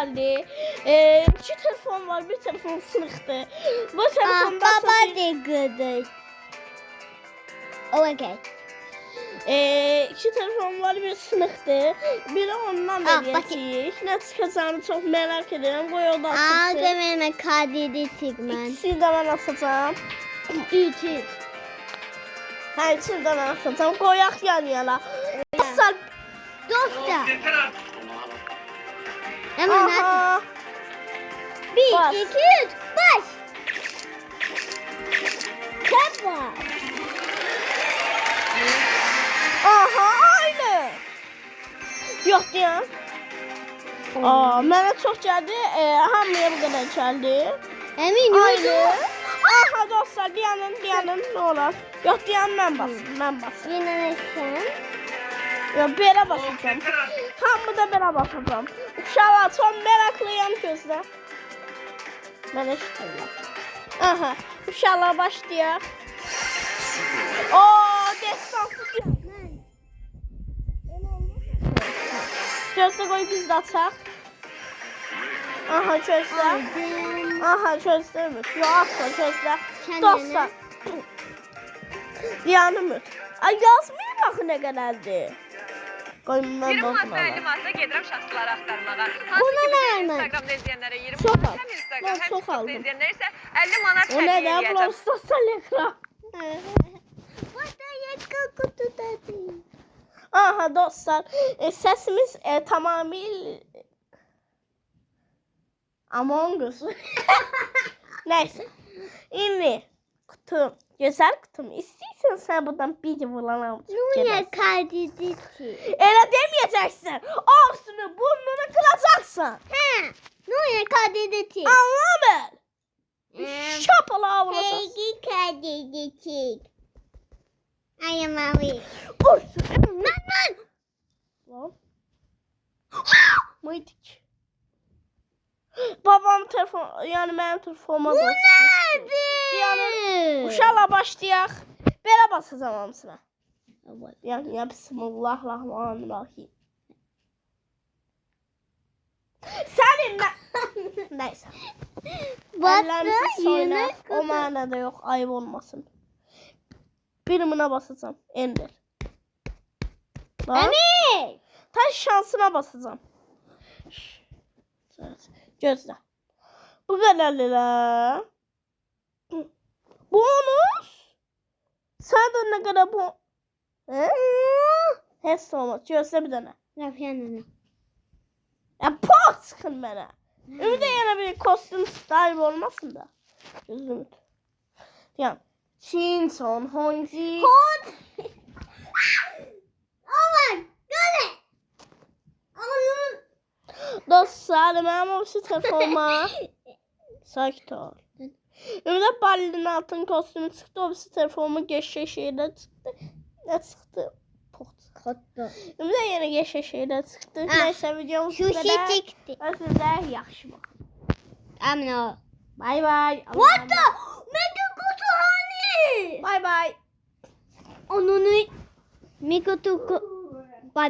geldi. İki telefon var, bir telefon sınıftı. Bu telefonda Baba de good. Okay. İki telefon var, bir sınıftı. Biri ondan vereceğiz. Ne çıkacağını çok merak ediyorum. Koy o da açılsın. Benim kadidi çıkman. İkisini de ben atacağım. İki. Ha, ikisini de ben atacağım. Koyak yan yana. Dostlar. Dostlar. Hemen hadi. Aha. 1, Bas. 2, 3, baş. Kapa. Aha, aynı. Yok diyen. Mənə çox gəldi. Hamıya bu qədər gəldi. Emin Aynı. yok. Aha dostlar, dayanın, ne olar. Yox, dayan, mən basım. Yine sen. Yox, belə basacağım. Hamı da belə basacağım. Uşaqlar, çox meraklıyam gözlə. Mənə şükürlər. Aha, uşaqlar başlayaq. Destansı dayan. Gözlə qoy biz də açaq. Aha, gözlə. Aha, gözləmir. Yox, asla gözlə. Dostlar. Dayanmır. Ay, yazmayın baxı nə qədərdir. Qoyun mən 20 manat baxmağa. 50 manata gedirəm şansları axtarmağa. Buna Hansı ki, vermə. Instagramda izləyənlərə 20 Çox manat, al. həm Instagram, Mən həm çox TikTokda aldım. izləyənlərə isə 50 manat O nə hədiyyə də? eləyəcəm. Brawl Stars'tan ekran. Aha dostlar, sesimiz tamamıyla Among Us. Neyse. İndi kutum, güzel kutum. İstiyorsan sen buradan bir vuran Nuya kadidi çık. Elə demeyeceksin. Ağzını burnunu kıracaksın. Ha. Nuya kadidi çık. Anlamır. Şapala vuracağız. Peki kadidi çık. Ay mavi. Vursun. Lan. Lan. Mıydık? Babam telefon, yani benim telefonuma basıyor. Yani uşaqla başlayaq. Belə basacağım hamısına. Yani bismillahirrahmanirrahim. Sənin nə? Neyse. Əllərimizi soyla. O mənada yox, ayıb olmasın. Birimine basacağım. Ender. Emir. Taş şansına basacağım. Gözlə. Bu qədərlə. Bonus. Sən də nə qədər bu? Heç olmaz. Gözlə bir dənə. Rafyanını. Ya pot çıxın mənə. Ümid yenə bir kostüm sahibi olmasın da. Gözüm. Yəni. Çin son Honji. Hot. Aman. Göre. Aman. Dostlar, mənim o telefonuma sakit ol. Ümid Balinin altın kostümü çıxdı. O telefonumu geçşe şeydə çıxdı. Ne çıxdı? Pot. Hatta. Ümid yenə geçşe şeydə çıxdı. Neysə videomuz Şu şey çıktı. Sizlər yaxşı baxın. Amin o. Bay bay. What the? Mega kutu hani? Bay bay. Onun Mega kutu